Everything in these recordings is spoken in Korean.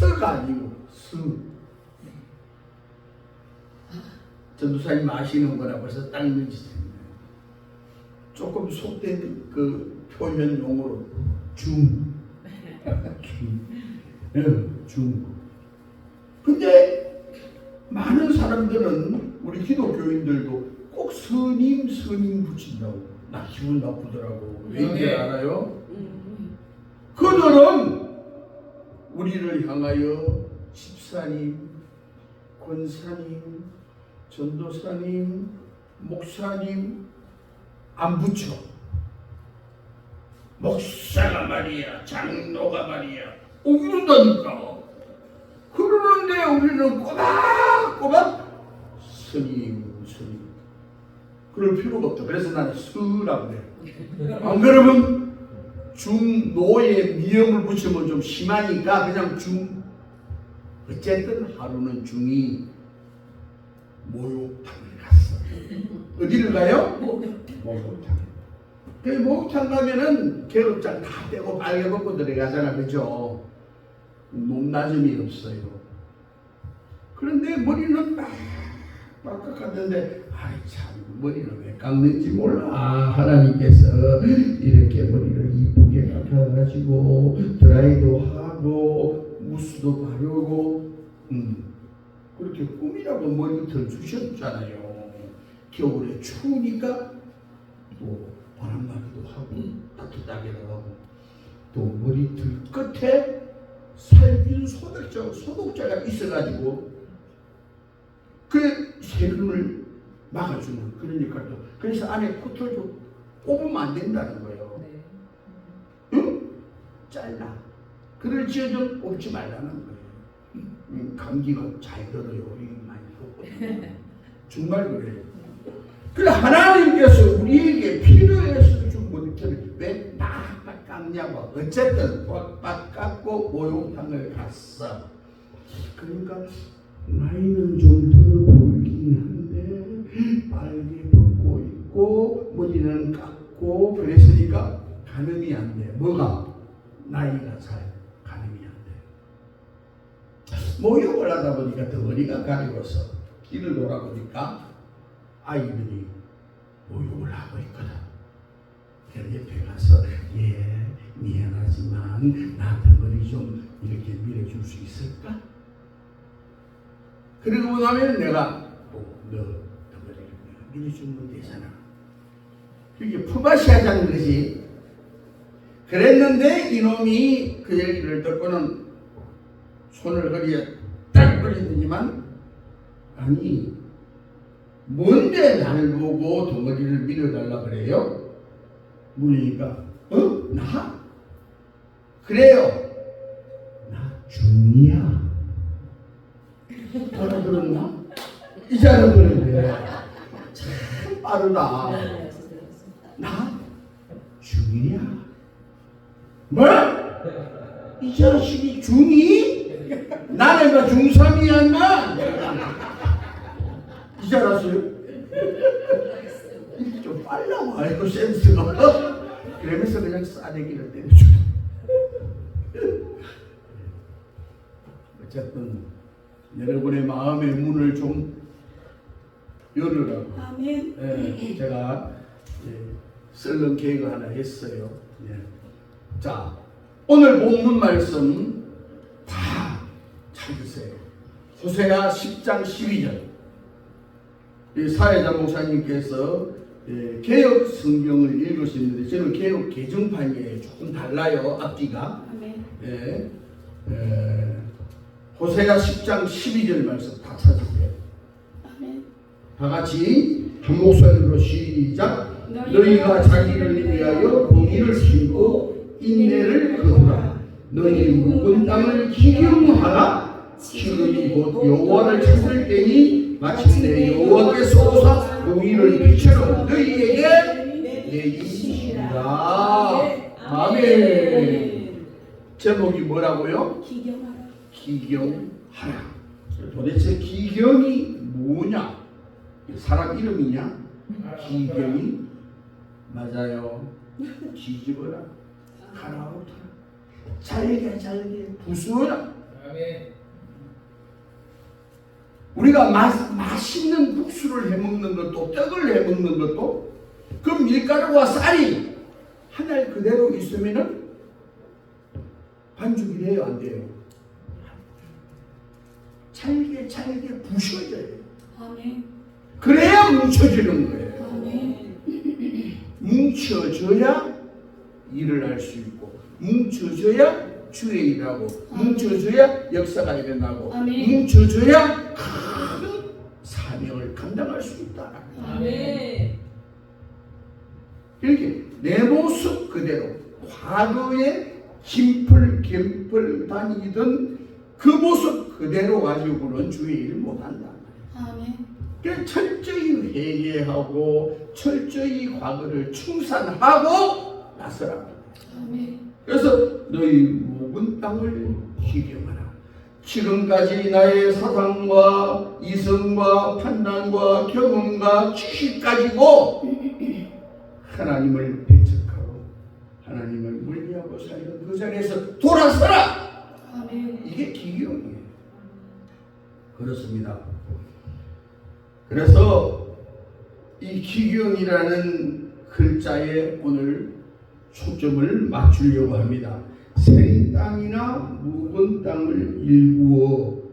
서가 아니고 스. 전도사님 아시는 거라 벌써 딱 느끼시네요. 조금 속된 그 표현 용어로 중. 중. 근데 많은 사람들은 우리 기독교인들도 꼭 스님 붙인다고. 나 기분 나쁘더라고. 왠지 알아요? 그들은 우리를 향하여 집사님, 권사님, 전도사님, 목사님 안 붙여. 목사가 말이야, 장로가 말이야, 이런다니까. 그러는데 우리는 꼬박꼬박 스님. 그럴 필요가 없다. 그래서 나는 스라고 그래. 안 그러면 중노에 미음을 붙이면 좀 심하니까 그냥 중. 어쨌든 하루는 중이 목욕탕을 갔어. 어디를 가요? 목욕탕. 그 목욕탕 가면은 개업장 다 떼고 빨개 벗고 들어가잖아, 그죠? 높낮음이 없어요. 그런데 머리는 막 깎았는데, 아이 참 머리는 왜 깎는지 몰라. 하나님께서 이렇게 머리를 이쁘게 깎아가지고 드라이도 하고 무스도 바르고 그렇게 꿈이라고 머리를 주셨잖아요. 겨울에 추우니까 또 바람나기도 하고 따뜻하게도 하고 또 머리털 끝에 살균 소독자가 있어가지고 그 세균을 막아주는. 그러니까 또 그래서 안에 코털 좀 꼽으면 안 된다는 거예요. 응? 잘라. 그럴 지어도 꼽지 말라는 거예요. 감기가 잘 들어요. 이게 많이 들었거든요. 정말 그래요. 그래 하나님께서 우리에게 필요해서 준 머리털을 왜 빡빡 깎냐고. 어쨌든 빡빡 깎고 목욕탕을 갔어. 그러니까 나이는 좀 들어 보이긴 한데 빨개 벗고 있고 머리는 깎고 그랬으니까 가늠이 안 돼. 뭐가? 나이가 잘 가늠이 안 돼. 목욕을 하다 보니까 덩어리가 가리워서 길을 돌아보니까 아이들이 목욕을 하고 있거든. 그래서 옆에 가서 미안하지만 나 덩어리 좀 이렇게 밀어줄 수 있을까? 그러고 나면 내가 너 덩어리를 밀어주면 되잖아. 그게 품앗이 하자는 거지. 그랬는데 이놈이 그 얘기를 듣고는 손을 허리에 딱 걸리더니만 아니 뭔데 나를 보고 덩어리를 밀어달라 그래요? 물으니까 나? 그래요. 나 중이야. 알아들었나? 이제 알아들었네. 참 빠르다. 나 중이야. 뭐? 이 자식이 중2? 나는 중3이야 인마. 이제 알았어요? 좀 빨라고 알고 센스가. 그러면서 그냥 싸대기를 때려줘. 어쨌든 여러분의 마음의 문을 좀 열으라고. 아멘. 예, 제가 썰렁 계획을 하나 했어요. 예. 자, 오늘 본문 말씀 다 찾으세요. 호세아 10장 12절. 이 사회자 목사님께서 개혁 성경을 읽으시는데 저는 개혁 개정판이에요. 조금 달라요. 앞뒤가. 아멘. 호세아 10장 12절 말씀 다 찾으세요. 아멘. 다 같이 한 목소리로 시작. 너희가 자기를 위하여 공의를 심고 인내를 거두라. 너희 묵은 땅을 기경하라. 지금이 곧 여호와를 찾을 때니 마침내 여호와께서 오사 공의를 비추러 너희에게 내리시리라. 아멘. 제목이 뭐라고요? 기경하라. 기경하라. 도대체 기경이 뭐냐? 사람 이름이냐? 기경이 맞아요. 뒤집어라, 갈아엎어라, 잘게 부수어라. 우리가 맛있는 국수를 해먹는 것도 떡을 해먹는 것도 그 밀가루와 쌀이 하늘 그대로 있으면은 반죽이 돼요, 안 돼요? 잘게 부셔져요. 아멘. 그래야 뭉쳐지는 거예요. 아멘. 뭉쳐져야 일을 할 수 있고, 뭉쳐져야 주의 일하고, 뭉쳐져야 역사가 일어나고, 아멘. 뭉쳐져야 큰 사명을 감당할 수 있다. 아멘. 이렇게 내 모습 그대로 과거에 김플 다니던 그 모습 그대로 가지고는 주의 일을 못한다. 아멘. 그래서 철저히 회개하고 철저히 과거를 충산하고 나서라. 아멘. 그래서 너희 묵은 땅을 기경하라. 지금까지 나의 사상과 이성과 판단과 경험과 지식 가지고 하나님을 배척하고 하나님을 멀리하고 살던 그 자리에서 돌아서라. 아멘. 이게 기경이에요. 그렇습니다. 그래서 이 기경이라는 글자에 오늘 초점을 맞추려고 합니다. 생 땅이나 묵은 땅을 일구어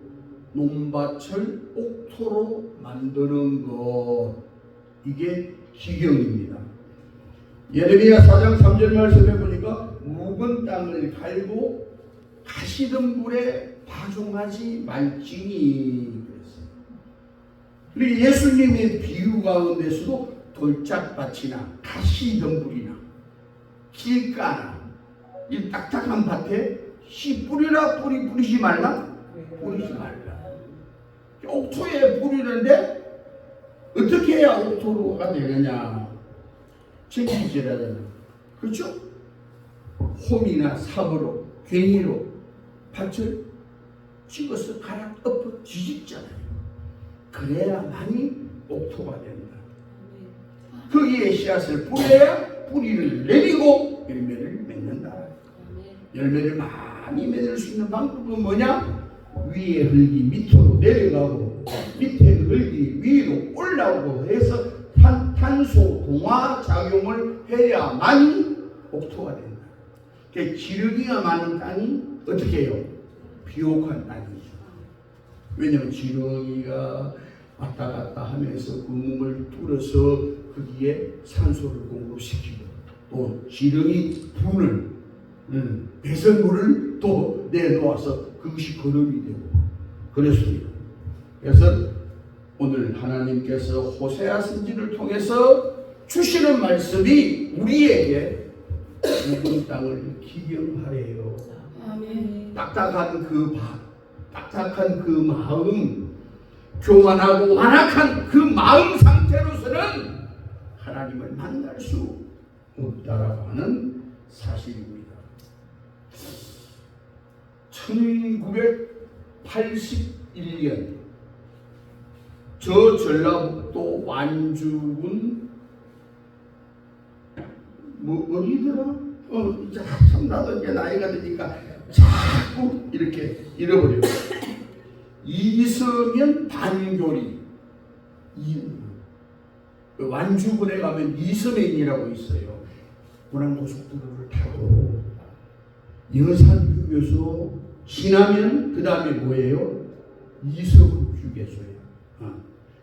논밭을 옥토로 만드는 것, 이게 기경입니다. 예레미야 4장 3절 말씀에 보니까 묵은 땅을 갈고 가시덤불에 파종하지 말지니 그랬어요. 그리고 예수님의 비유 가운데서도 돌짝밭이나 가시덤불이나 길가나 이 딱딱한 밭에 씨 뿌리라 뿌리지 말라? 뿌리지 말라. 옥토에 뿌리는데 어떻게 해야 옥토가 되느냐? 책임져야 되는, 그렇죠? 홈이나 삽으로 괭이로 밭을 찍어서 갈아 엎어 뒤집잖아요. 그래야만이 옥토가 된다. 거기에 씨앗을 뿌려야 뿌리를 내리고 열매를 맺는다. 열매를 많이 맺을 수 있는 방법은 뭐냐? 위에 흙이 밑으로 내려가고 밑에 흙이 위로 올라오고 해서 탄소 동화 작용을 해야만이 옥토가 된다. 그러니까 지렁이가 많은 땅이 어떻게 해요? 비옥한 땅이죠. 왜냐하면 지렁이가 왔다 갔다 하면서 구멍을 뚫어서 거기에 산소를 공급시키고 또 지렁이 분을 배설물을 또 내놓아서 그것이 거름이 되고 그랬습니다. 그래서 오늘 하나님께서 호세아 선지를 통해서 주시는 말씀이 우리에게 묵은 땅을 기경하래요. 아멘. 딱딱한 그 밭, 딱딱한 그 마음, 교만하고 완악한 그 마음 상태로서는 하나님을 만날 수 없다라고 하는 사실입니다. 1981년 저 전라북도 완주군 어디더라? 이제 참 나도 이제 나이가 드니까 자꾸 이렇게 잃어버려요. 이서면 반교리. 완주군에 가면 이서면이라고 있어요. 문안고속도로를 타고 여산 휴게소 지나면 그 다음에 뭐예요? 이서구 휴게소예요.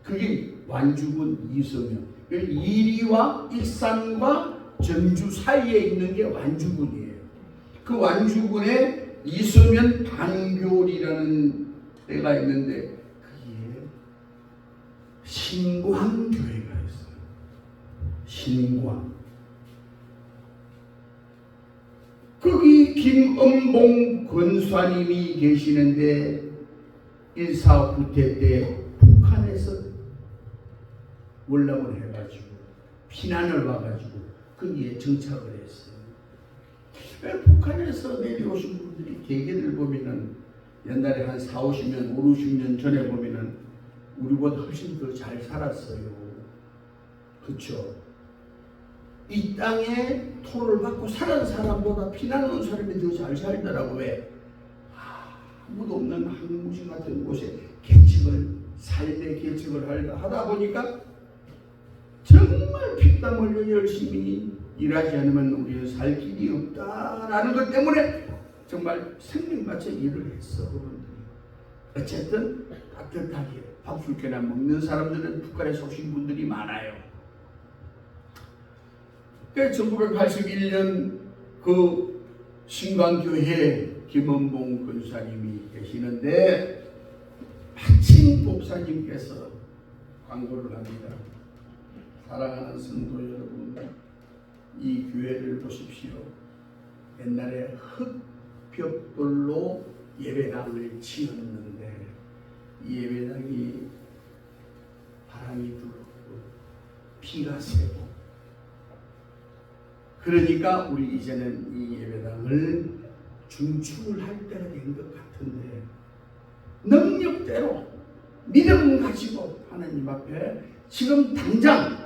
그게 완주군 이서면. 이리와 일산과 전주 사이에 있는 게 완주군이에요. 그 완주군에 이서면 반교리라는 데가 있는데 그게 신광교회가 있어요. 신광. 거기 김은봉 권사님이 계시는데 1.4 구태 때 북한에서 월남을 해가지고 피난을 와가지고 거기에 정착을 했어요. 북한에서 내려오신 분들이 대개들 보면은 옛날에 한 40, 50년 전에 보면은 우리보다 훨씬 더 잘 살았어요. 그렇죠? 이 땅에 토를 받고 살은 사람보다 피난 온 사람이 더 잘 살더라고. 왜? 아무도 없는 항무지 같은 곳에 삶의 계책을 하다 보니까 정말 피땀 흘려 열심히 일하지 않으면 우리는 살 길이 없다라는 것 때문에 정말 생명 바쳐 일을 했어. 그분들이. 어쨌든 따뜻하게 밥술깨나 먹는 사람들은 북한에 속신 분들이 많아요. 1981년 그 신광교회 김원봉 권사님이 계시는데 마침 목사님께서 광고를 합니다. 사랑하는 성도 여러분, 이 교회를 보십시오. 옛날에 흙벽돌로 예배당을 지었는데 이 예배당이 바람이 불고 비가 새고, 그러니까 우리 이제는 이 예배당을 중축을 할 때가 된 것 같은데 능력대로 믿음 가지고 하나님 앞에 지금 당장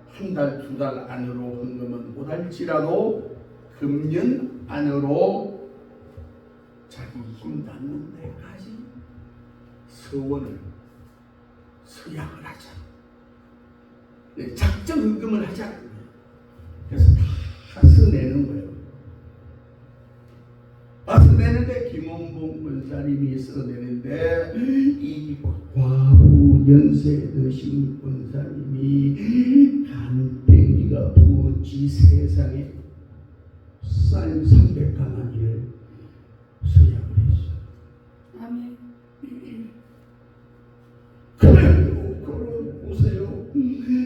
한 달, 두 달 안으로 헌금은 못할지라도 금년 안으로 자기 힘 닿는 데까지 서원을 서약을 하자. 작정 헌금을 하자. 그래서 다 써내는 거예요. 써내는데 김원봉 권사님이 써내는데 이 과부 연세 드신 권사님이 간땡이가 부었지 세상에 쌀 300가마니를 서약을 했어. 아멘. 그래도 보세요.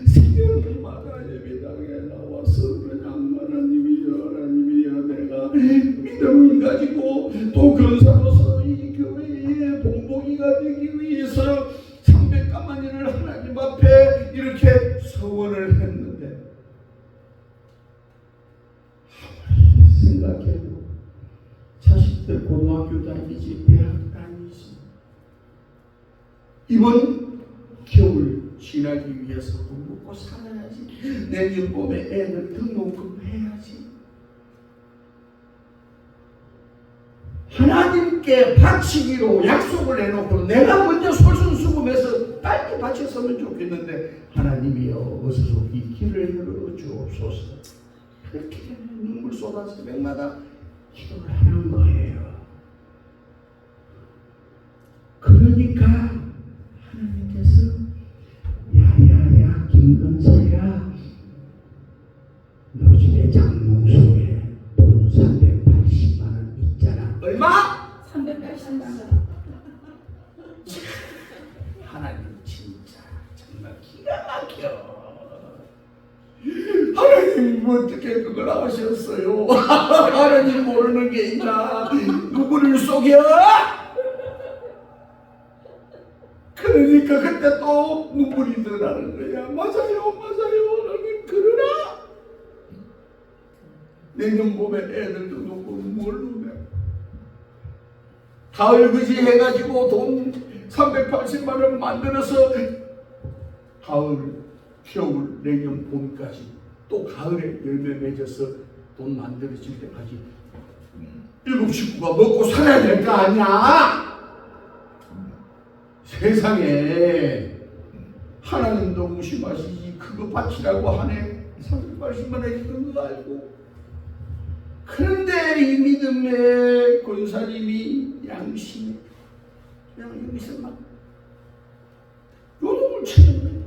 새벽마다 예배당에 나와서 그냥 하나님이여 내가 믿음 가지고 또 권사로서 이 교회의 봉복이가 되기 위해서 300가마니를 하나님 앞에 이렇게 서원을 했는데 아무리 생각해도 자식들 고등학교 다니지 대학 다니지 이번 겨울 지나기 위해서 돈 먹고 살아야지. 내년 봄에 애들 등록금 해야지. 하나님께 바치기로 약속을 해놓고 내가 먼저 솔선수범해서 빨리 바쳤으면 좋겠는데 하나님이여 어서서 이 길을 열어 주옵소서. 그렇게 눈물 쏟아서 새벽마다 기도를 하는 거예요. 그러니까 하나님께서 야야야 김건서야 너 집에 장롱속에 돈 380만 원 있잖아. 얼마? 380만 원. 하나님 진짜 정말 기가 막혀. 하나님 어떻게 그걸 하셨어요? 하나님 모르는 게 있나? 누구를 속여? 그러니까 그때 또 눈물이 드러나는 거야. 맞아요. 나는 그러나 내년 봄에 애들도 놓고 뭘로 내 가을 그지 해가지고 돈 380만 원 만들어서 가을, 겨울, 내년 봄까지 또 가을에 열매 맺어서 돈 만들어질 때까지 7 식구가 먹고 살아야 될 거 아니야. 세상에 하나님도 무심하시지 그거 바치라고 하네. 380만 원이 그런 거 알고. 그런데 이 믿음의 권사님이 양심에 그냥 여기서 막 요동을 치는 거예요.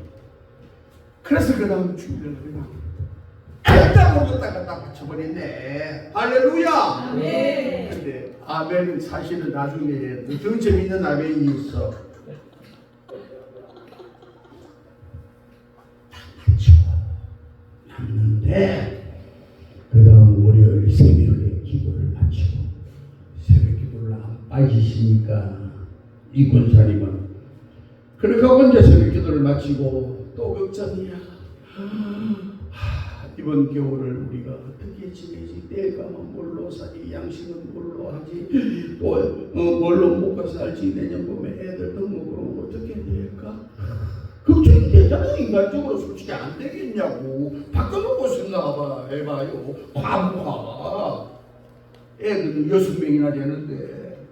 그래서 그 다음 주일날 그냥 딱 먹었다가 딱 바쳐버렸네. 할렐루야. 아멘. 근데 아멘은 사실은 나중에 더 재밌는 아멘이 있어. 했는데 그 다음 월요일 새벽에 기도를 마치고 새벽 기도를 안 빠지시니까 이 권사님은 그렇게 혼자 새벽 기도를 마치고 또 걱정이야. 이번 겨울을 우리가 어떻게 지내지? 내일 가면 뭘로 사지? 양식은 뭘로 하지? 또 뭘로 먹고 살지? 내년 봄에 애들 등록으로 어떻게 될까? 걱정이 되잖아. 인간적으로 솔직히 안 되겠냐고. 바꿔놓고 생각해봐요. 바보가 애들은 6명이나 되는데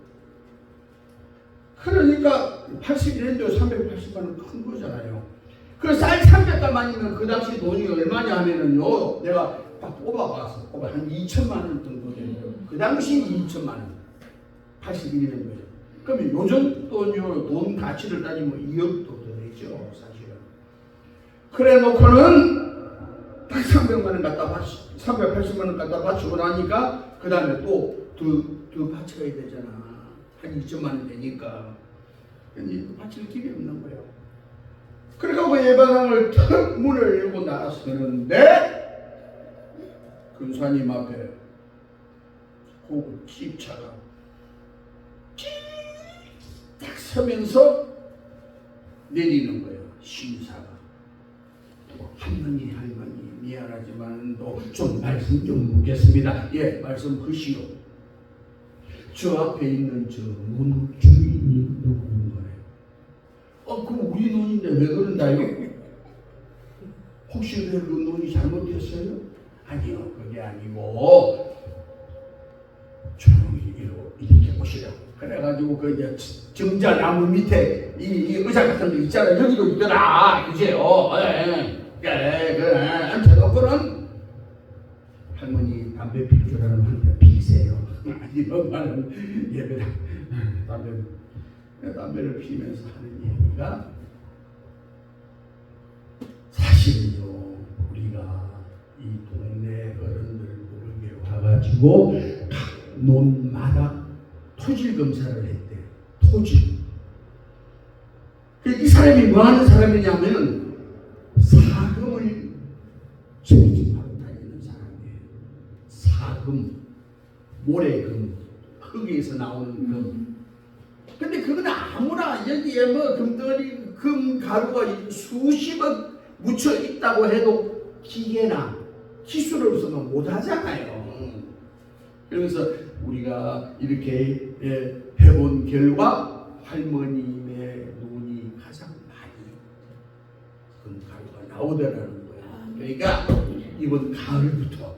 그러니까 81년도에 380만 원 큰 거잖아요. 그 쌀 300가만이면 그 당시 돈이 얼마냐 하면은요, 내가 딱 뽑아봤어. 한 2천만 원 정도 되고요. 그 당시 2천만 원. 81년도에. 그러면 요즘 돈 가치를 따지면 2억도 더 되죠, 사실은. 그래 놓고는 딱 300만 원 갖다 바치, 380만 원 갖다 바치고 나니까 그 다음에 또 더 바쳐야 되잖아. 한 2천만 원 되니까. 근데 바칠 길이 없는 거예요. 그러니까 그 예배당을 탁 문을 열고 나서는데 근사님 앞에 그 집차가 딱 서면서 내리는 거예요. 신사가. 할머니 미안하지만 좀 말씀 좀 묻겠습니다. 예, 말씀 하시오. 저 앞에 있는 저 문 주인이 누군가요? 그 우리 논인데 왜 그런다요? 혹시 왜 그 논이 잘못됐어요? 아니요, 그게 아니고 조용히 이렇게 보시라고. 그래가지고 그 이제 정자나무 밑에 이 의자 같은 거 있잖아요. 여기도 있더라, 그제요. 그래. 앉혀놓고는 할머니 담배 필 줄 아는 한테 피세요. 이런 말은 예배당 담배를 피면서 하는 얘기가 사실은요, 우리가 이 동네 어른들 모르게 와가지고 각 논마다 토질 검사를 했대. 토질. 이 사람이 뭐 하는 사람이냐면 사금을 채집하고 다니는 사람이에요. 사금, 모래금, 흙에서 나오는 금. 근데 그건 아무나 여기에 뭐 금덩어리, 금가루가 수십억 묻혀 있다고 해도 기계나 기술 없으면 못 하잖아요. 그래서 우리가 이렇게 해본 결과 할머님의 눈이 가장 많이 금가루가 나오더라는 거예요. 그러니까 이번 가을부터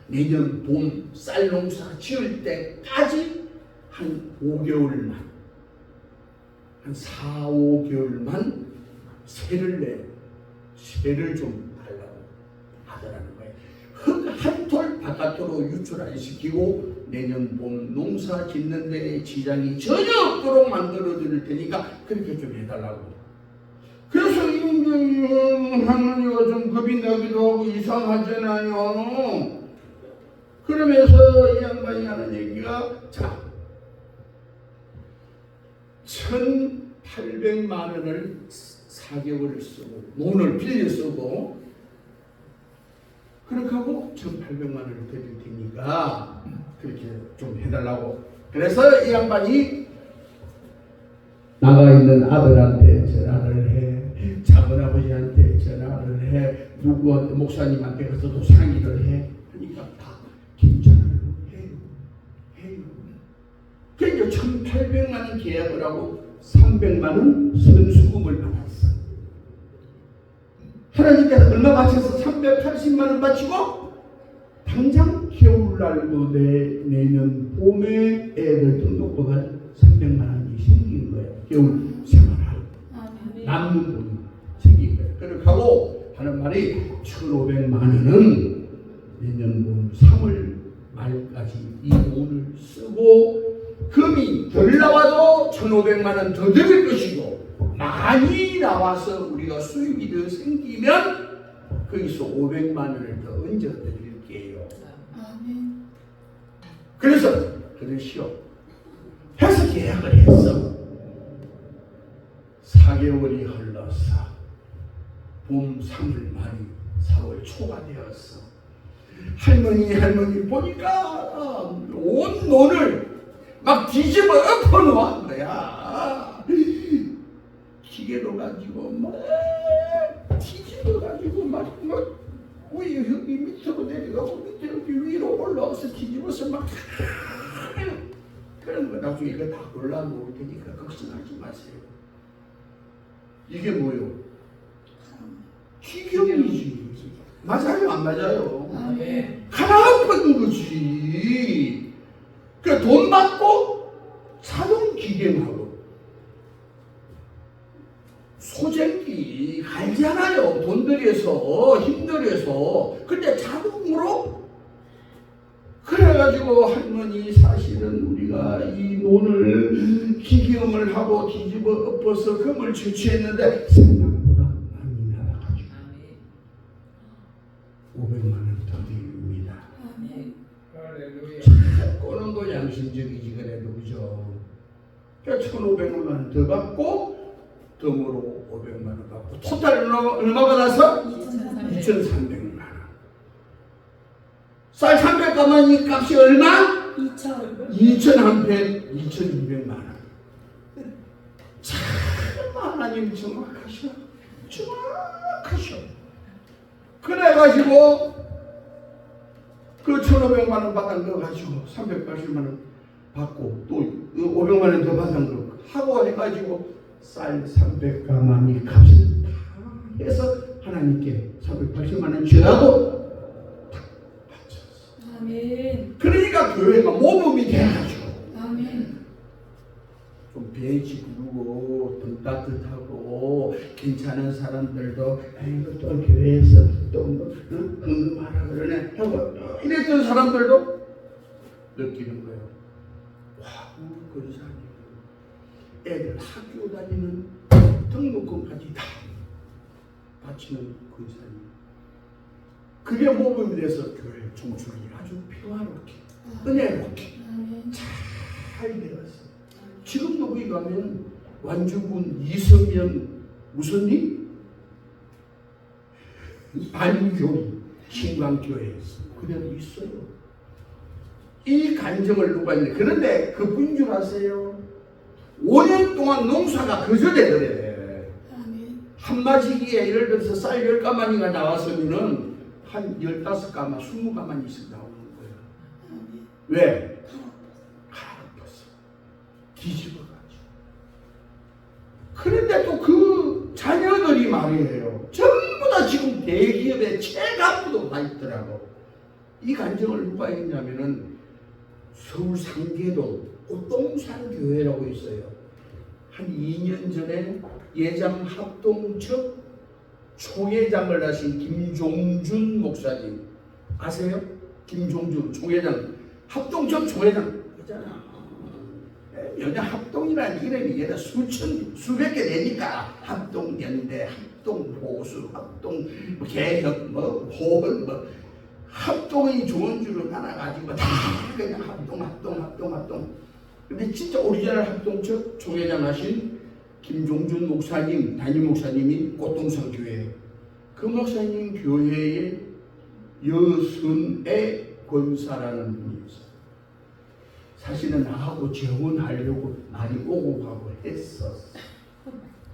내년 봄 쌀 농사 지을 때까지 한 5개월만, 한 4, 5개월만 세를 좀 달라고 하더라는 거예요. 흙 한 톨 바깥으로 유출 안 시키고 내년 봄 농사 짓는 데에 지장이 전혀 없도록 만들어 드릴 테니까 그렇게 좀 해달라고. 그래서 할머니가 좀 겁이 나기도 하고 이상하잖아요. 그러면서 이 양반이 하는 얘기가, 자, 1,800만 원을 4개월을 쓰고 돈을 빌려 쓰고 그렇게 하고 1,800만 원을 드릴 테니까 그렇게 좀 해달라고. 그래서 이 양반이 나가 있는 아들한테 전화를 해, 작은아버지한테 전화를 해, 누구한테 목사님한테 가서도 상의를 해. 그러니까 다 괜찮아요. 해요. 그러니까 1,800만 원 계약을 하고 300만 원 선수금을 받았어. 하나님께서 얼마 바쳐서 380만 원 바치고 당장 겨울날 내년 봄에 애들 등록금을 300만 원이 생긴 거예요. 겨울 생활할 남는 돈이 생긴 거예요. 그렇게 하고 하는 말이 1,500만 원은 내년 봄 3월 말까지 이 돈을 쓰고 금이 덜 나와도 1,500만 원 더 드릴 것이고 많이 나와서 우리가 수익이 더 생기면 거기서 500만 원을 더 얹어 드릴게요. 그래서 그러시오. 해서 계약을 했어. 4개월이 흘렀어. 봄 3월 말이 4월 초가 되었어. 할머니 보니까 온 논을 막 뒤집어 엎어 놓은 거야. 기계로 가지고 막 뒤집어 가지고 막 위에 흙이 밑으로 내려가고 밑에 흙이 위로 올라와서 뒤집어서 막 그런 거. 나중에 이거 다 골라 놓을 테니까 걱정하지 마세요. 이게 뭐요? 기경이지. 맞아요, 안 맞아요? 가라앉은 거지. 그 돈 받고 자동 기경하고 소재기 갈잖아요. 돈 들여서 힘들여서. 근데 자동으로 그래가지고 할머니 사실은 우리가 이 논을 기경을 하고 뒤집어 엎어서 금을 채취했는데 생각보다 많이 날아가지고 500만 원 더 드립니다. 아멘. 그거는 양심적이지 그래도 그죠. 그러니까 1,500만 원 더 받고 덤으로 500만 원 받고 토탈 얼마 받아서 2,300만 원. 쌀 300가마니 값이 얼마? 2,200만 원. 참 하나님 정확하셔. 그래가지고 그 1,500만 원 받은 거 가지고 380만 원 받고 또 500만 원 더 받은 거 하고 해가지고 쌀 300가마니 값을 다 해서 하나님께 380만 원 주라고 아멘. 그러니까 교회가 모범이 돼가지고 아멘. 좀 배지 부르고 등 따뜻하고 괜찮은 사람들도 아이고 또 교회에서 또 헌금하라 그러네 하고 이랬던 사람들도 느끼는 거예요. 와, 권사님 애들 학교 다니는 등록금까지 다 바치는 권사님. 그게 모범이 돼서 교회 종출이 아주 평화롭게 은혜롭게 잘 되었어. 지금도 거기 가면 완주군 이성면 무슨 일? 반교회 신광교회에서 그대로 있어요. 이 간정을 누가 있는데 그런데 그뿐인 줄 아세요? 5년 동안 농사가 거저되더래. 한 마지기에 예를 들어서 쌀 10가마니가 나왔으면은 한 15가마, 20가마니씩 나오는 거예요. 왜? 갈아엎었어. 뒤집어가지고. 그런데 또 그 자녀들이 말이에요. 전부 다 지금 대기업의 최고급도 다 있더라고. 이 간증을 누가 했냐면은 서울 상계동 꽃동산 교회라고 있어요. 한 2년 전에 예장 합동측 총회장을 하신 김종준 목사님 아세요? 김종준 총회장 합동측 총회장 있잖아. 여자 합동이라는 이름이 얘가 수백 개 되니까 합동연대, 합동보수, 합동개혁, 호흡, 합동이 좋은 줄은 알아가지고 다 그냥 합동. 근데 진짜 오리지널 합동측 총회장 하신 김종준 목사님, 담임 목사님이 꽃동산 교회예요. 그 목사님 교회에 여순의 권사라는 분이 있어요. 사실은 나하고 재혼하려고 많이 오고 가고 했었어.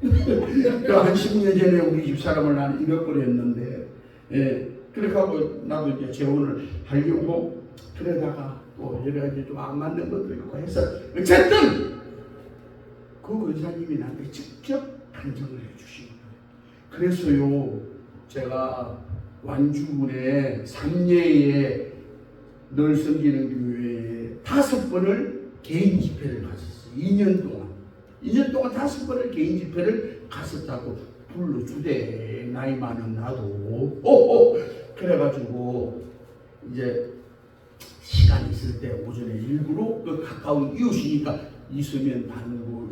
한 10년 전에 우리 집사람을 나는 잃어버렸는데, 그렇게 하고 나도 이제 재혼을 하려고 그러다가 또 여러 가지 좀 안 맞는 것도 있고 해서 어쨌든 그 권사님이 나한테 직접 간증을 해주신 거예요. 그래서요, 제가 완주군의 삼례에 늘 섬기는 교회에 5번을 개인 집회를 갔었어요. 2년 동안 5번을 개인 집회를 갔었다고 불러주대. 나이 많은 나도. 그래가지고 이제 시간 있을 때 오전에 일부러 그 가까운 이웃이니까 이수면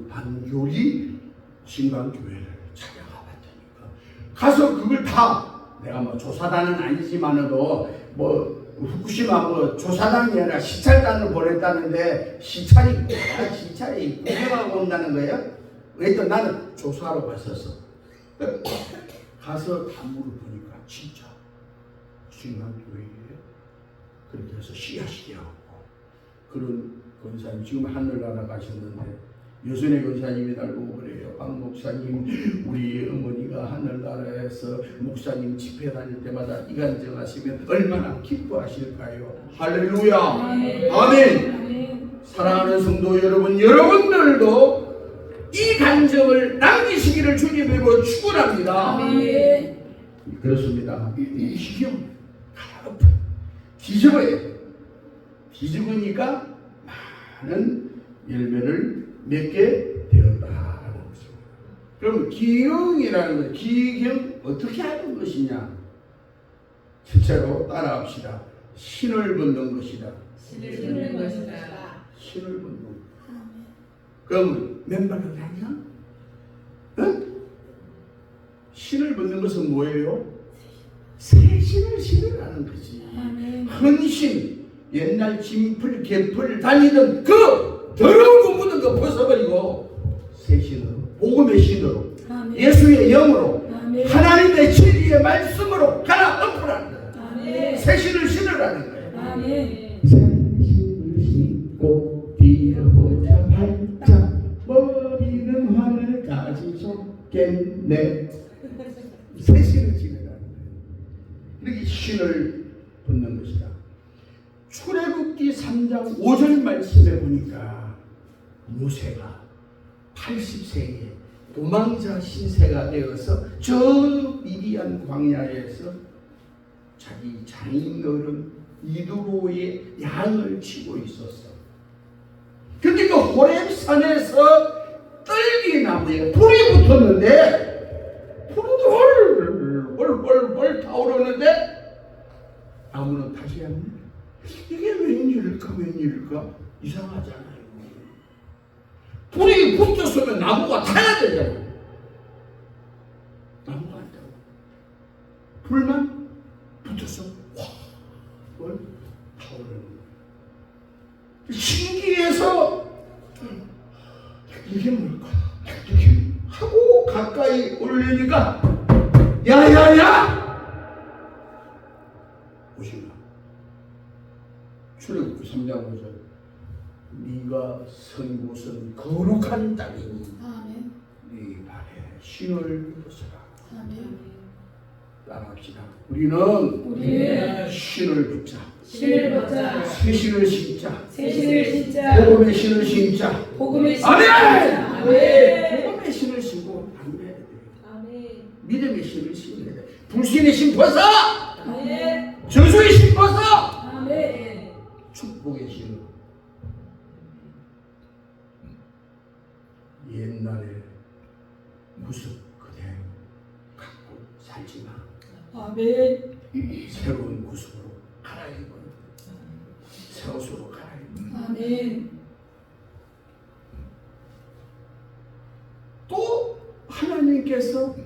반교리 신광교회를 찾아가 봤다니까. 가서 그걸 다 내가 뭐 조사단은 아니지만은 뭐 후쿠시마 조사단이 아니라 시찰단을 보냈다는데 시찰이 구경하고 온다는 거예요. 왜냐면 나는 조사하러 갔었어. 가서 다 물어보니까 진짜 신광교회에 그렇게 해서 씨앗이 하고 그런 권사님 지금 하늘나라 가셨는데 여순의 권사님이 달고 그래요. 박 목사님 우리 어머니가 하늘나라에서 목사님 집회 다닐 때마다 이 간증하시면 얼마나 기뻐하실까요? 할렐루야. 아멘. 사랑하는 성도 여러분, 여러분들도 이 간증을 남기시기를 주님으로 축원합니다. 그렇습니다. 이 시경 뒤집어야 돼. 뒤집으니까 많은 열매를 맺게 되었다라는 것입니다. 그럼 기경이라는 것, 기경 어떻게 하는 것이냐? 실제로 따라합시다. 신을 벗는 것이다. 신을 벗는 것이다. 신을 벗는 것. 그럼 맨발을 하냐? 응? 신을 벗는 것은 뭐예요? 새 신을 신으라는 거지. 아멘. 헌신, 옛날 진풀, 개풀 다니던 그 더러운 거 묻은 거 벗어버리고 새 신으로, 복음의 신으로, 아멘. 예수의 영으로, 아멘. 하나님의 진리의 말씀으로 갈아엎으라는 거예요. 아멘. 새 신을 신으라는 거예요. 아멘. 새 신을 신고 뛰어보자 발짝 머리는 하늘까지 솟겠네. 새 신을 신으라는 거예요. 이렇게 신을 벗는 것이다. 출애굽기 3장 5절 말씀에 보니까 모세가 80세에 도망자 신세가 되어서 저 미디안 광야에서 자기 장인어른 이두로의 양을 치고 있었어. 근데 그 호렙산에서 떨기나무에 불이 붙었는데 불이 헐 타오르는데 나무는 다시 않네. 이게 웬일일까? 이상하잖아요. 불이 붙었으면 나무가 타야 되잖아요. 나무가 안 타고 불만 붙어서 뭘 타오르는 거예요. 신기해서 이게 뭘까? 이렇게 하고 가까이 올리니까 야야야! 보시나 출애굽기 3장 5절 네가 선 곳은 거룩한 땅이니 아멘. 네 발에 신을 벗어라. 아멘. 따라합시다. 우리는 우리는 신을 벗자. 신을 벗자. 새 신을 신자. 새 신을 신자. 복음의 신을 신자. 복음의 신을 아멘! 신자. 아멘. 복음의 신을 신고 다녀야 돼. 아멘. 믿음의 신을 신어야 돼. 불신의 신 벗어. 아멘. 정수의 신 벗어. 아멘. 축복의 신. 옛날에 모습 그대로 갖고 살지 마. 아멘. 새로운 모습으로 갈아입은 새 옷으로 갈아입은. 아멘. 또 하나님께서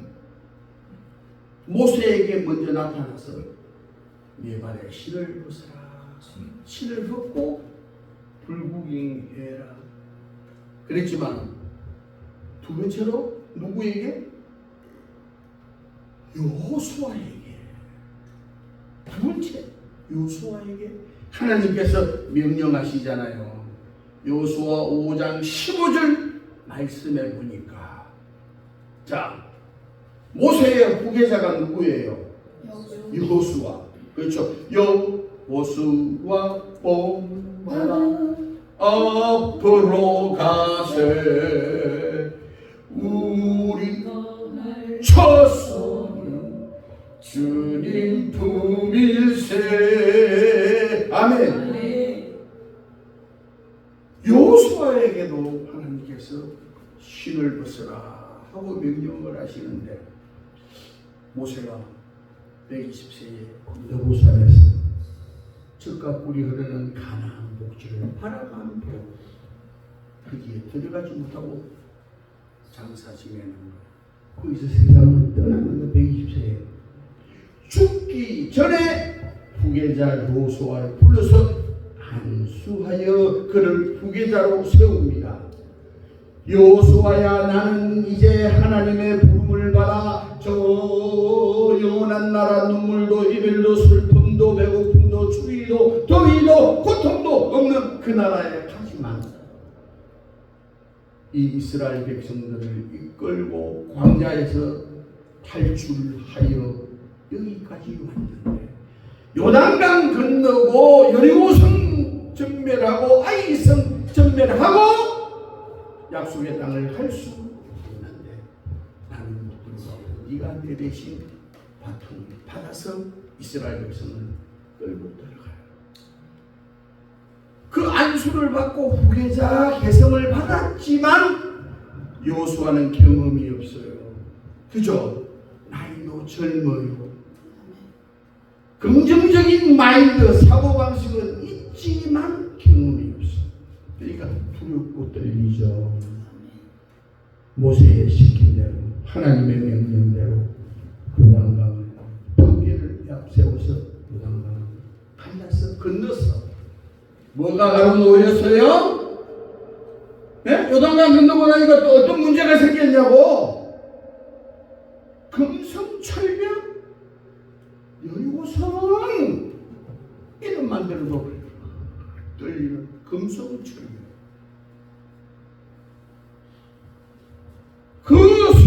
모세에게 먼저 나타나서 네 발에 신을 벗어라. 신을 벗고 불구경해라. 그랬지만 두 번째로 누구에게? 여호수아에게. 두 번째 여호수아에게 하나님께서 명령하시잖아요. 여호수아 5장 15절 말씀에 보니까 자 모세의 후계자가 누구예요? 여호수아. 그렇죠. 여호수아 보라 앞으로 가세 우리 첫 손은 주님 품일세. 아멘. 여호수아에게도 하나님께서 신을 벗어라 하고 명령을 하시는데 모세가 120세에 여호수아에서 젖과 꿀이 흐르는 가나안 목지를 바라만 보고 거기에 들어가지 못하고 장사 지내는 거예요. 거기서 세상을 떠나는 거 120세에 죽기 전에 후계자 여호수아를 불러서 안수하여 그를 후계자로 세웁니다. 여호수아야 나는 이제 하나님의 부름을 받아 저 영원한 나라 눈물도 이별도 슬픔도 배고픔도 추위도 더위도 고통도 없는 그 나라에 가지만 이 이스라엘 백성들을 이끌고 광야에서 탈출하여 여기까지 왔는데 요단강 건너고 여리고성 전멸하고 아이성 전멸하고 약속의 땅을 갈 수 있는데 나는 불구하고 네가 내 대신 바통을 받아서 이스라엘 백성을 끌고 들어가요. 그 안수를 받고 후계자 개성을 받았지만 여호수아는 경험이 없어요. 그죠? 나이도 젊어요. 긍정적인 마인드, 사고방식은 있지만 경험이 없어. 그러니까 두렵고 떨리죠. 모세의 시킨 대로, 하나님의 명령대로 요단강을 번개를 앞세워서 요단강을 건넜어. 뭐가 가로 놓였어요? 네? 요단강 건너고 나니까 또 어떤 문제가 생겼냐고. 금성철벽 여리고성 이름만 들어도 떨리는 금성철벽. 그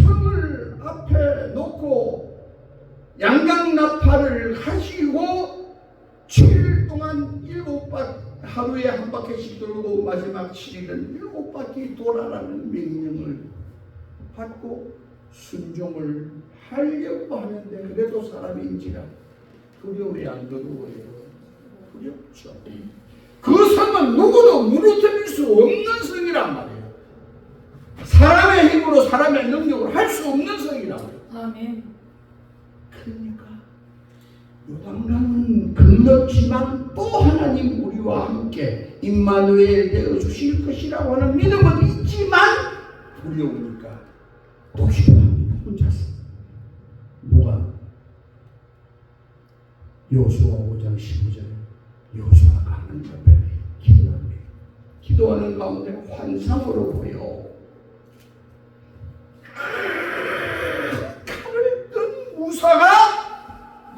성을 앞에 놓고 양강나팔을 하시고 7일 동안 7바퀴, 하루에 한 바퀴씩 돌고 마지막 7일은 7바퀴 돌아라는 명령을 받고 순종을 하려고 하는데, 그래도 사람인지라 두려워야 안 두려워요? 두렵죠. 그 성은 누구도 무너뜨릴 수 없는 성이란 말이에요. 사람의 힘으로, 사람의 능력으로 할 수 없는 성이라고. 아멘. 그러니까 요단강은 건넜지만 또 하나님 우리와 함께 임마누엘 되어 주실 것이라고 하는 믿음은 있지만 두려우니까 또 기도합니다. 혼자서. 누가? 여호수아 5장 15절에 여호수아가 하나님 앞에 기도합니다. 기도하는 가운데 환상으로 보여. 칼을 든 무사가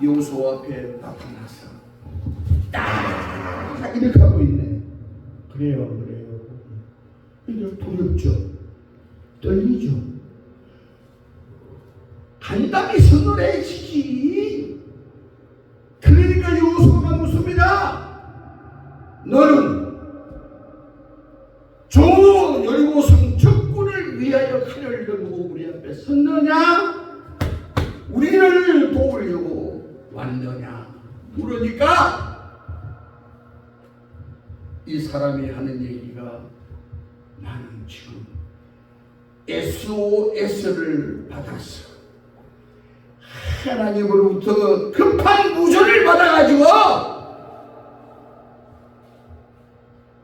여호수아 앞에 나타나서 딱 이렇게 하고 있네. 그래요. 근데 두렵죠. 떨리죠. 간단히 선을 해지지. 그러니까 여호수아가 묻습니다. 너는 저 여리고성 적군을 위하여 칼을 들고 우리 앞에 섰느냐? 우리를 도우려고 왔느냐? 그러니까 이 사람이 하는 얘기가, 나는 지금 SOS를 받았어. 하나님으로부터 급한 무전을 받아가지고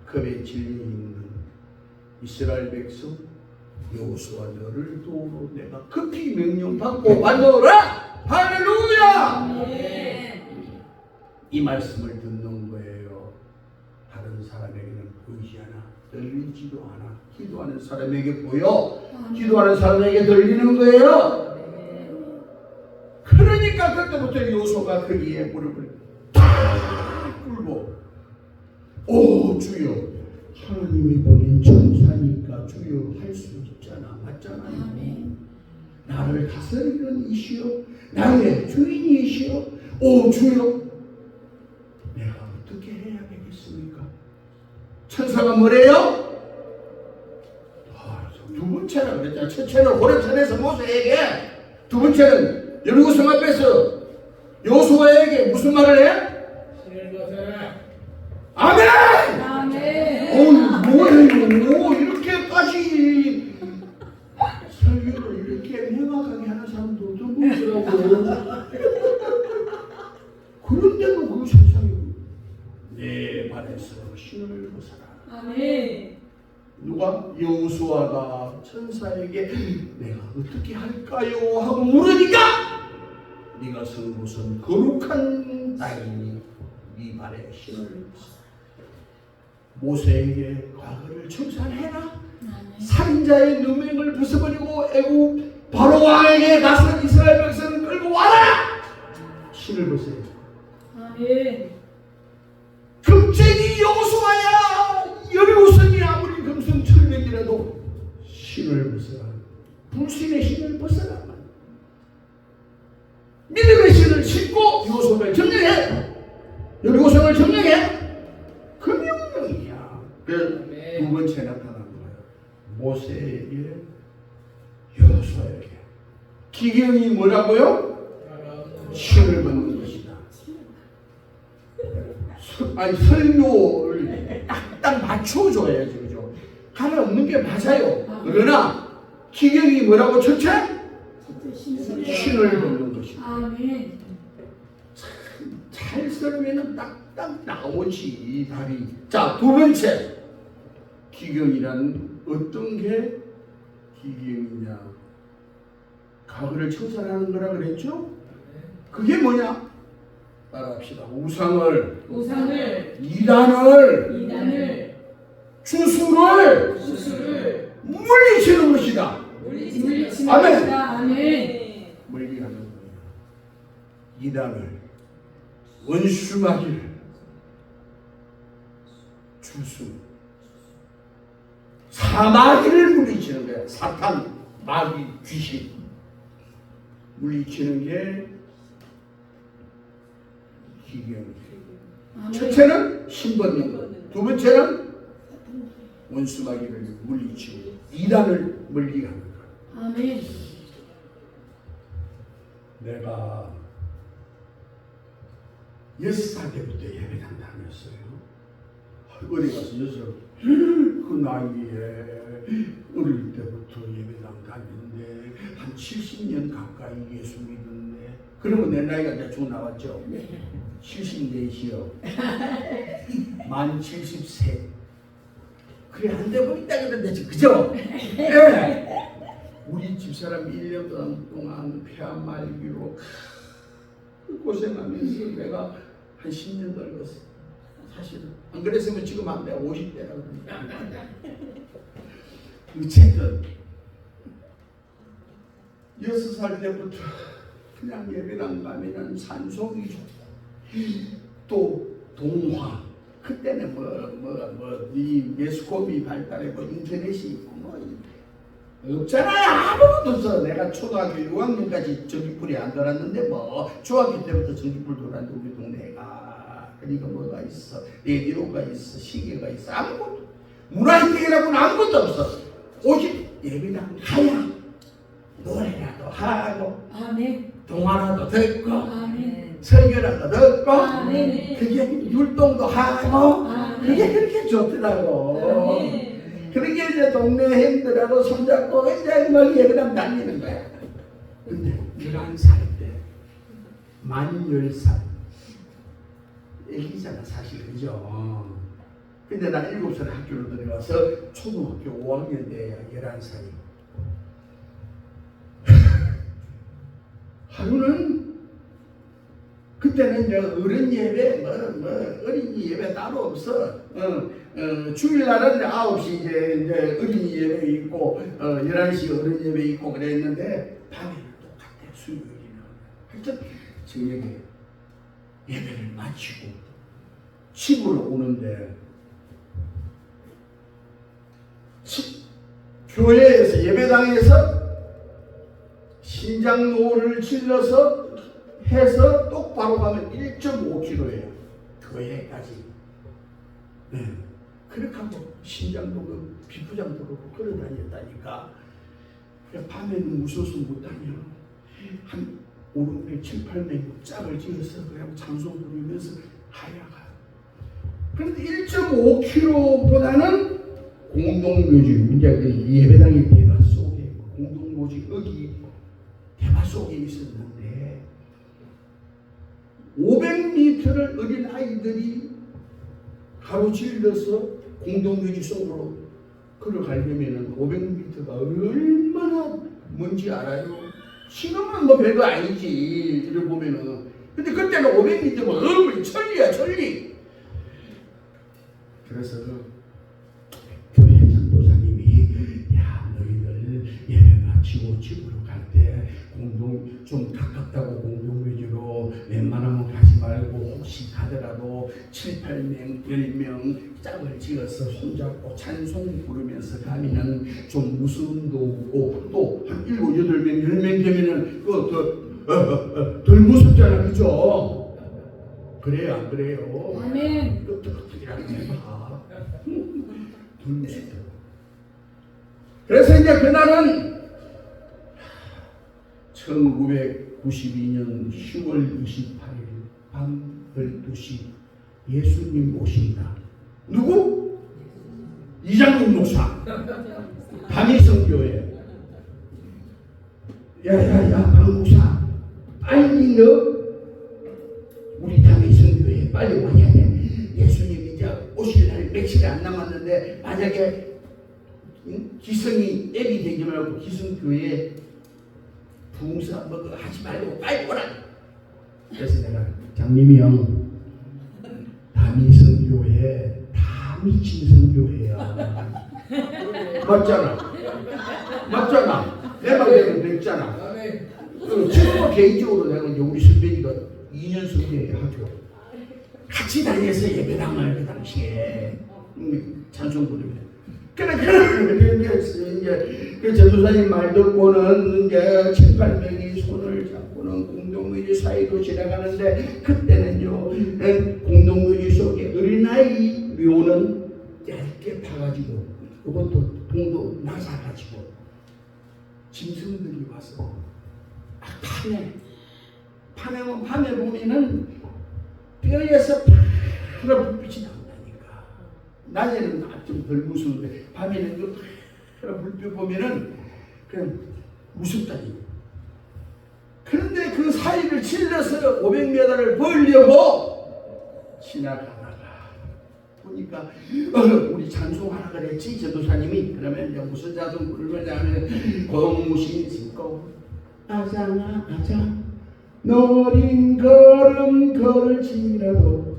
겁에 질려있는 이스라엘 백성 여호수아 너를 도우러 내가 급히 명령받고 왔노라. 할렐루야. 이 말씀을 듣는 거예요. 다른 사람에게는 보이지 않아, 들리지도 않아. 기도하는 사람에게 보여, 기도하는 사람에게 들리는 거예요. 그러니까 그때부터 여호수아가 거기에 무릎을 탁 꿇고, 오 주여, 하나님이 보낸 천사니까 주여 할 수 있잖아. 맞잖아요. 나를 다스리는 이시여, 나의 주인이시여, 오 주여, 내가 어떻게 해야 되겠습니까? 천사가 뭐래요? 두 번째는 그랬잖아. 첫째는 호렙산에서 모세에게, 두 번째는 여리고성 앞에서 여호수아에게 무슨 말을 해? 아멘! 아멘! 뭐예요? 이렇게까지 설교를 이렇게 명확하게 하는 사람도 드물더라고요. 그런데도 그 세상이 내 말에서 신을 벗어라. 아멘. 누가? 여호수아가 천사에게 내가 어떻게 할까요? 하고 물으니까, 네가 선 곳은 거룩한 땅이니 네 발에 신을 벗어라. 모세에게 과거를 청산해라. 살인자의 누명을 벗어버리고 애굽 바로 왕에게 가서 이스라엘 백성을 끌고 와라. 신을 벗어야 돼. 아멘. 급쟁이 여호수아야, 여리고성이 아무리 금성철벽이라도 신을 벗어라. 불신의 신을 벗어라. 믿음의 신을 신고 여호수아를 점령해. 여리고성을 점령해. 그 명령이야. 두 번째 나타난 거예요. 모세에게, 여호수아에게. 기경이 뭐라고요? 신을 벗는 것이다. 아니, 설교를 딱 맞춰줘야지, 그죠? 갈아엎는 게 맞아요. 그러나 기경이 뭐라고 첫째? 신을 신을 돕는 것이다. 아멘. 잘 설명은 딱딱 나오지 답이. 자, 두 번째 기경이란 어떤 게 기경이냐? 과거를 청산하는 거라 그랬죠? 그게 뭐냐? 따라합시다. 우상을, 이단을, 주술을 물리치는 것이다. 아멘. 아멘. 물리하는 거예요. 이단을, 원수마귀를, 주술, 사마귀를 물리치는 거야. 사탄, 마귀, 귀신 물리치는 게 기경이에요. 첫째는 신번능, 두 번째는 원수마귀를 물리치고 이단을 물리하는 거야. 아멘. 내가 6살 때부터 예배당 다녔어요. 어디 가서 그 나이에 어릴 때부터 예배당 다녔는데 한 70년 가까이 예수 믿었네. 그러면 내 나이가 대충 나왔죠? 74이요. 만 70세. 그래 한 대 보인다 그랬는데 그죠? 네. 우리 집사람 1년 동안 폐암 말기로 고생하면서 내가 한 10년 늙었어. 사실은 안 그랬으면 지금 한 내가 50대라고 그러니까. 어쨌든 6살 때부터 그냥 예배당 가면은 산송이 좋고 또 동화. 그때는 이 매스컴이 발달해 인터넷이 있고 없잖아요. 아무것도 없어. 내가 초등학교 6학년까지 전기불이 안 돌았는데 중학교 때부터 전기불 돌았는데 우리 동네가. 그러니까 뭐가 있어. 레디오가 있어. 시계가 있어. 아무것도. 문화인teg이라고는 아무것도 없어. 오직 예배당 가야 노래라도 하고 아멘. 동화라도 듣고 아멘. 설교라도 듣고 아멘. 그게 율동도 하고 아멘. 그게 그렇게 좋더라고. 아멘. 그렇게 이제 동네 형들하고 손잡고 이제 막 예배당 다니는 거야. 근데 11살 때 만 10살 애기잖아 사실 그죠? 근데 나 7살에 학교로 들어가서 초등학교 5학년 때야 11살이. 하루는 그때는 이제 어른 예배 어린이 예배 따로 없어. 주일날은 9시 이제 어린이 예배 있고 11시 어른 예배 있고 그랬는데 밤에는 똑같아. 수요일이나 하여튼 저녁에 예배를 마치고 집으로 오는데 교회에서 예배당에서 신장로를 질러서 해서 똑바로 가면 1.5km예요. 교회까지. 네. 그렇게 하고 신장도 그 비부장도 그렇고 걸어 다녔다니까. 밤에는 무서워서 못 다녀. 한 5, 6명, 7, 8명 짝을 지어서 그냥 찬송 부르면서 가야가. 그런데 1.5km보다는 공동묘지, 이제 그 예배당의 대화 속에 공동묘지 여기 대화 속에 있었는데 500m를 어린 아이들이 가로질러서 공동묘지 속으로 걸어가려면 500m가 얼마나 먼지 알아요? 지금은 뭐 별거 아니지 이를 보면은. 근데 그때는 500m면 천리야 천리. 그래서 교회 전도사님이 야 너희들 예배 마치고 집으로 갈 때 공동 좀 가깝다고 공동묘지로 웬만하면 가지 말고 혹시 가더라도 7, 8명, 10명 짝을 지어서 손잡고 찬송 부르면서 가면은 좀 무서움도 오고 또 한 7, 8명, 10명 되면은 덜 무섭잖아 그죠? 그래요 안 그래요? 아멘. 어떻게 해봐. 덜 무섭다. 그래서 이제 그날은 1992년 10월 28일 밤 12시 예수님 모신다. 누구? 이장국 목사. 담임성교회. 야야야 박목사, 아니 너 우리 당의 선교회 빨리 와야 돼. 예수님 이제 오실 날 며칠이 안 남았는데 만약에 기성이 애비 되지 말고 기성교회 부흥사 뭐 그거 하지 말고 빨리 오라. 그래서 내가 장님이 형 담이 선교회 다 미친 선교회야. 맞잖아. 내 말대로 됐잖아. 지금은 개인적으로 내가 이제 우리 선배니까 2년 선교회 학교 같이 다녀서 예배당을 그 당시에 찬송 부르면. 그래 이제 그 전도사님 말 듣고는 이제 7, 8명이 손을 잡고는 공동묘지 사이로 지나가는데 그때는요 공동묘지 속에 어린아이 묘는 얇게 파가지고 그것도 봉도 나사가지고 짐승들이 와서 밤에 보면은 뼈에서 파란 불빛이 나온다니까. 낮에는 좀 덜 무서운데 밤에는 그 파란 불빛 보면은 그냥 무섭다니. 그런데 그 사이를 질러서 500m를 벌려고 지나가다가 보니까 우리 찬송하라 그랬지 전도사님이. 그러면 이제 무슨 찬송 부르면 하면 고무신 신고 아장아 아장 노린 걸음 걸을지라도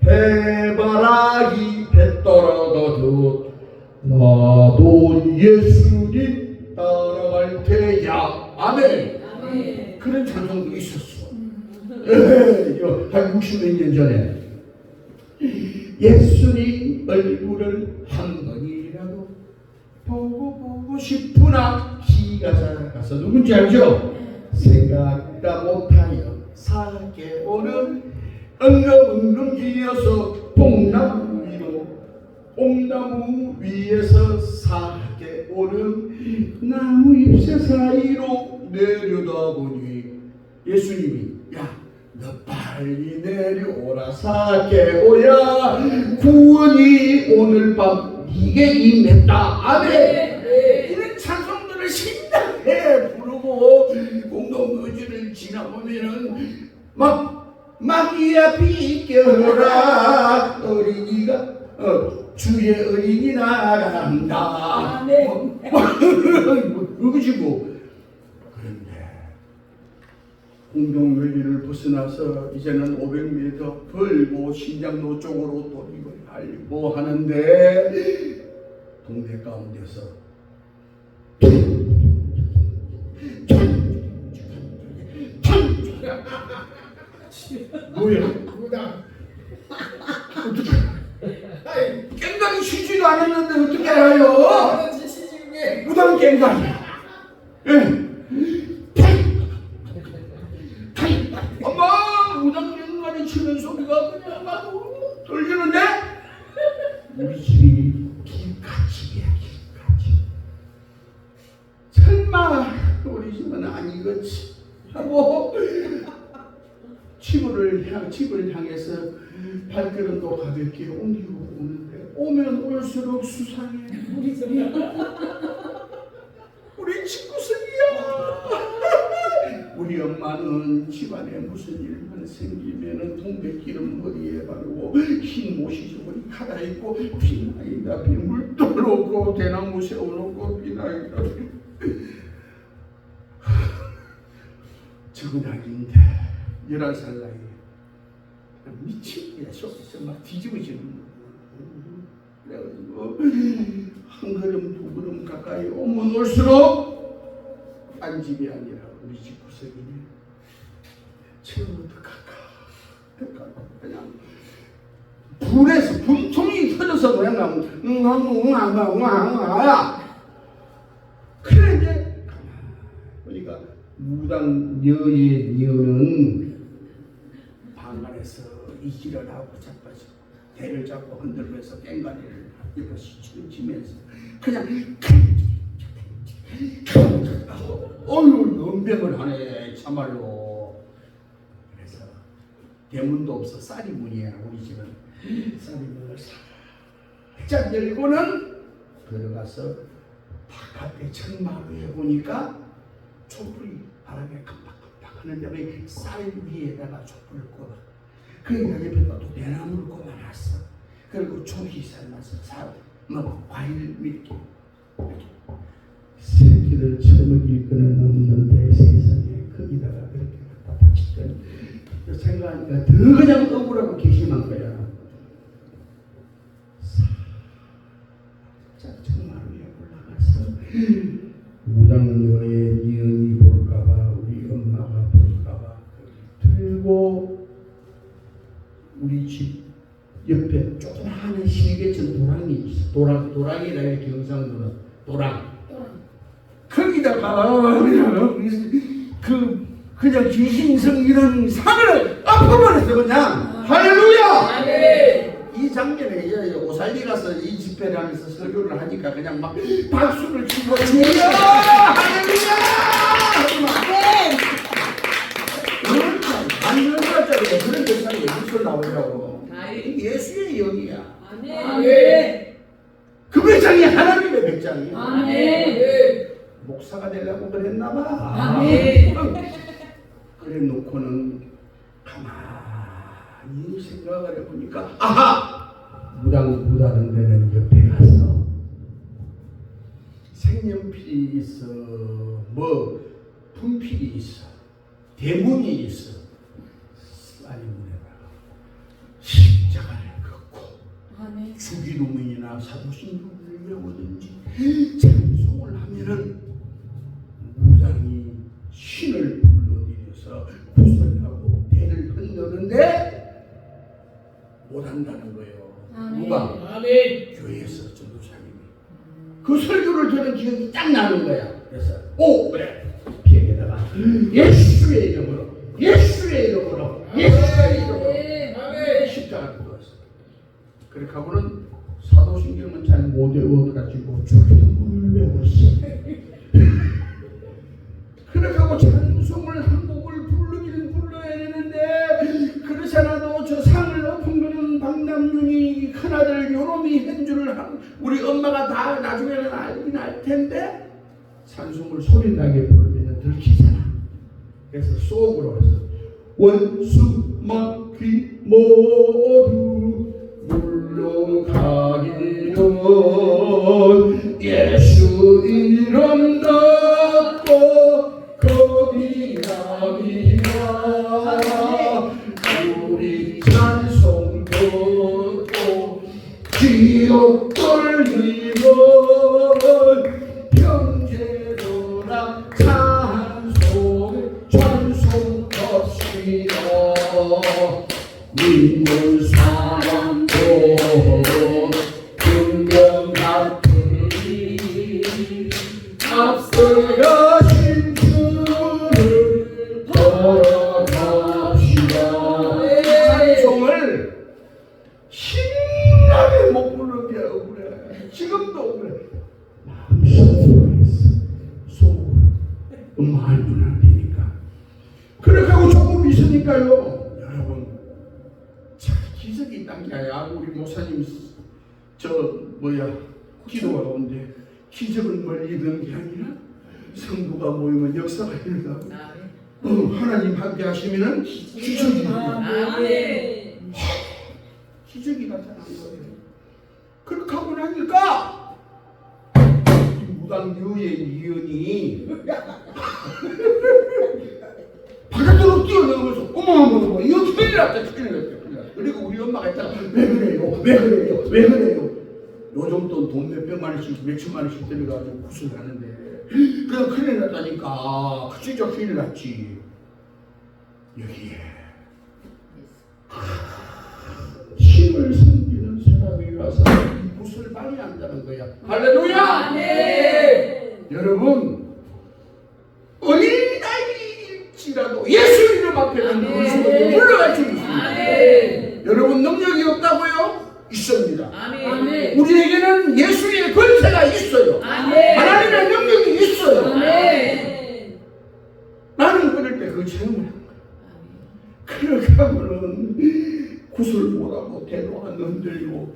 해바라기 배 떨어져도 나도 예수님 따라갈 테야. 아멘. 아멘. 그런 찬송도 있었어. 한 60몇 년 전에 예수님 얼굴을 한 번이라도 보고 싶으나 기가 작아서 누군지 알죠? 생각다 못하여 사게 오는 엉금엉금 기어서 뽕나무 위에서 사게 오는 나무 잎새 사이로 내려다보니 예수님이 야 너 빨리 내려오라 사게오야 구원이 오늘 밤 네게 임했다. 아멘. 이런 찬송들을 신나게 부르고 공동묘지를 지나보면은 마귀야 비켜라 어린이가 주의 어린이 나간다. 아멘. 그거지고. 공동묘지를 벗어나서 이제는 500m 벌고 신장로 쪽으로 또 이걸 알고 하는데 동네 가운데서 뭐야? 무당 어떻게 깽가리 쉬지도 않았는데 어떻게 알아요? 무당 깽가리. 예. 엄마 무당 깽가리 치는 소리가 그냥 막 들리는데 우리 집이 길가집이야. 길가집. 설마 우리 집은 아니겠지 하고 집을 향해서 발걸음도 가볍게 옮기고 오는데 오면 올수록 수상해. 우리 집이야. 우리 집구석이야. 우리 엄마는 집안에 무슨 일만 생기면은 동백기름 머리에 바르고 흰 옷이 저리 갈아입고 비나이다 빗물 떠놓고 대나무 세워놓고 비나이다 적은아기인데 11살 나이에 미치게 속에서 막 뒤집어지는 거야. 그래가지고 한 걸음 두 걸음 가까이 오면 올수록 딴 집이 아니라 우리 집 구석이네. 처음부터 가까 그냥 불에서 분통이 터져서 그냥 그래 이제 보니까 무당 여의 방안에서 이지를 하고 자빠지고 대를 잡고 흔들면서 깽가리를 이것이 치면서 그냥 연병을 하네 참말로. 그래서 대문도 없어 쌀이문이야. 우리 집은 쌀이문을 살짝 열고는 들어가서 바깥에 천마루에 보니까 촛불이 바람에 깜빡깜빡 하는데 왜 쌀 위에다가 촛불을 꼽아. 그러니까 옆에다 또 대나무를 꼽아놨어. 그리고 초기 삶아서 뭐 과일 이렇게 새끼들 처먹일 거는 없는데 세상에 거기다가 그렇게 갖다 바치더니 생각하니까 더 그냥 억울하고 괘씸한 거야. 정말 위에 올라가서 무당녀의 니은이 볼까봐 우리 엄마가 볼까봐 들고 우리 집 옆에 조그마한 시계천 도랑이 있어. 도랑이라 해 경상도는 도랑. 거기다가 그냥 귀신성 이런 상을 엎어버렸어 그냥. 할렐루야. 이 장면에 이제 오살리 가서 이 집회를 하면서 설교를 하니까 그냥 막 박수를 치고 주여 할렐루야. 반년짜리 그런 대상이 여기서 나오려고. 예수의 영이야. 그 백장이 하나님의 백장이야. 목사가 되려고 그랬나봐. 그래 놓고는 가만히 생각을 해보니까 아하! 무당부다는 데는 옆에 가서 색연필이 있어, 뭐 분필이 있어, 대문이 있어. 쌀문에다가 십자가를 긋고 주기도문이나 사도신경을 외우든지 찬송을 하면은 무당이 신을 불러들여서 구슬하고 대를 흔드는데 못한다는 거예요. 누가? 교회에서 전도사님이 그 설교를 들은 기억이 딱 나는 거야. 그래서 그래 비행에다가 예수의 이름으로 예수의 이름으로 예수의 이름으로 십자가를 두었어. 그렇게 하고는 사도신경은 잘 못 외워가지고 주기도문을 외웠어. 그렇게 하고 찬송을 한 곡을 부르기는 불러야 되는데 그렇지 않아도 저 상을 엎은 거는 박남윤이 큰아들 요놈이 현주를 한 우리 엄마가 다 나중에는 알긴 알 텐데 찬송을 소리나게 부르면 들키잖아. 그래서 속으로 해서 원수 막귀 모두 물러가기를 예수 이름 넣고 거기나미가 우리 찬송 듣고 지옥 돌리고 형제들아 찬송 것이여 믿는 사람도 긍정 같으니 앞서가신 주를 걸어갑시다. 찬송을 신나게 못 부르게 하고 그래. 지금도 그래. 마음속으로 했어. 속으로. 엄마 알면 안 되니까. 그렇게 하고 조금 있으니까요. 여러분 참 기적이 있단 게 아니야. 우리 목사님 기도가 오는데 기적은 멀리 있는 게 아니라 성도가 모이면 역사가 일어나고 하나님 함께 하시면은 기적이 일어나. 기적이 나타난 거예요. 그렇게 하고 나니까 무당교의 이은이 바깥으로 뛰어나오면서 어머 이거 큰일 났다. 그리고 우리 엄마가 있다가 왜 그래요? 요즘 돈 몇백만 원씩 몇천만 원씩 들여가지고 구슬 하는데 그냥 큰일 났다니까. 진짜 큰일 났지. 여기에 신을 섬기는 사람이 와서 이 구슬을 발휘한다는 거야. 할렐루야. 여러분 어린아이일지라도 예수 이름 앞에는 구슬을 올라갈 줄 있습니다. 여러분 능력이 없다고요? 있습니다. 우리에게는 예수의 권세가 있어요. 하나님의 능력이 있어요. 나는 그럴 때 그 체험을 한 거야. 그렇게 하면은 구슬 보라고 대로가 흔들리고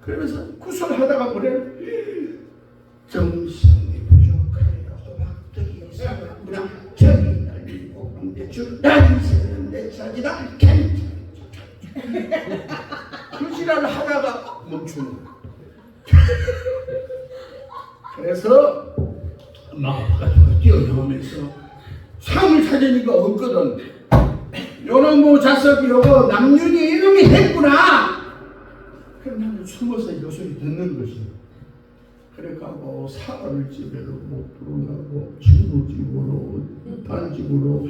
그러면서 구슬하다가 그래 정성이 부족하여 호박떡이 있어. 줄 난 인생은 내 자기다 괜찮아. 그 지랄을 하다가 멈추는 거야. 그래서 막 가지고 뛰어나오면서 상을 찾으니까 없거든. 요런 뭐 자석이 요거 남윤이 이름이 했구나. 그럼 나는 숨어서 이 소리 듣는 것이. 그래가고 사과를 집에도 못 들어가고 친구 집으로 단집으로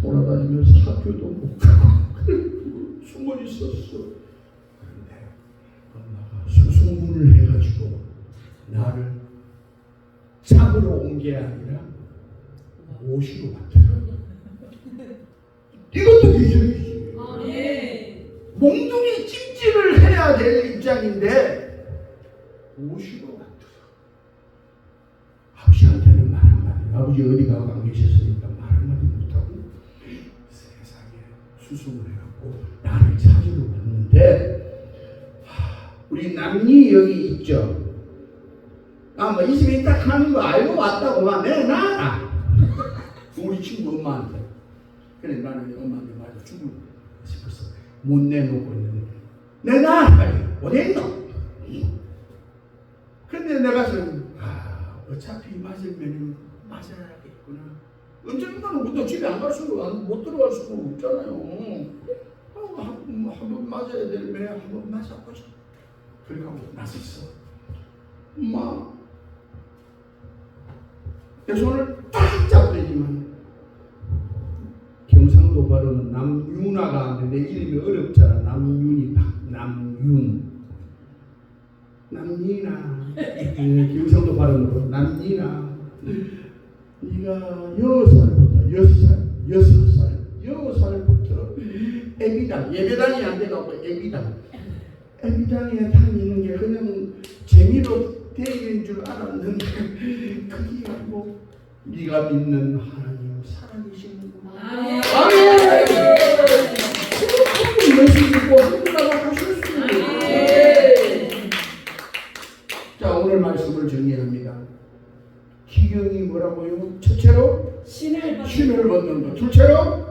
돌아다니면서 학교도 못 가고 숨어 있었어. 그런데 엄마가 수소문을 해가지고 나를 잡으러 온 게 아니라 모시고 왔더라. 이것도 기적이지. 몽둥이 찜질을 해야 될 입장인데 모시고 왔더라. 아버지한테는 말 한마디. 아버지 어디 가고 안 계셨으니까 말 한마디 못하고 세상에 수송을 해갖고 나를 찾으러 왔는데 우리 남리 여기 있죠. 뭐 이 집에 딱 하는 거 알고 왔다고만 내놔. 우리 친구 엄마한테. 그래 나는 엄마한테 말도 죽을 싶었어. 못 내놓고 있는데 내놔 빨리. 어디 있노? 근데 내가 어차피 맞으면 맞아야겠구나. 언젠가는 또 집에 안 갈 수가 못 들어갈 수가 없잖아요. 한번 맞아야 되면 한번 맞아보자. 그래가지고 나섰어. 엄마 내 손을 딱 잡더니만 경상도 발음은 남윤아가 하는데 내 이름이 어렵잖아. 남윤이 남윤 남니나 경상도 발음으로 남니나 네가 6살부터 애비당 예배당이 안 돼가고 애비당에 다니는 게 그냥 재미로 되는 줄 알았는데 그게 아니고 네가 믿는 하나님 살아계시는구나. 아멘. 예수 믿고 하늘나라 가실 수 있는. 자 오늘 말씀을 정리합니다. 기경이 뭐라고요? 첫째로 신을 벗는 것, 둘째로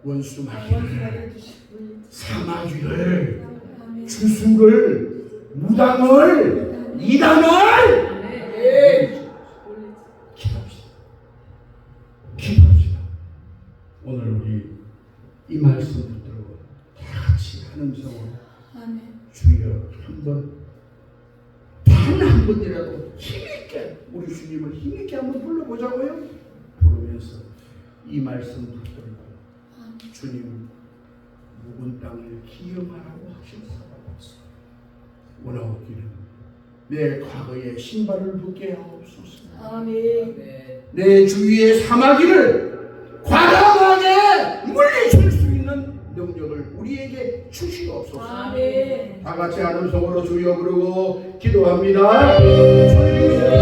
원수 마귀를, 사마귀를, 주술을, 무당을, 이단을 기도합시다. 오늘 우리 이 말씀 붙들고 다 같이 한음성으로 주여 한번 단 한 번이라도 힘있게 우리 주님을 힘있게 한번 불러보자고요. 부르면서 이 말씀 붙들고 주님 묵은 땅을 기억하라고 하셨사옵소서. 원하옵기를 내 과거의 신발을 벗게 하옵소서. 아멘. 내 주위의 사마귀를 과감하게 물리칠 수 있는 능력을 우리에게 주시옵소서. 아멘. 다 같이 하는 성으로 주여 부르고 기도합니다. 주님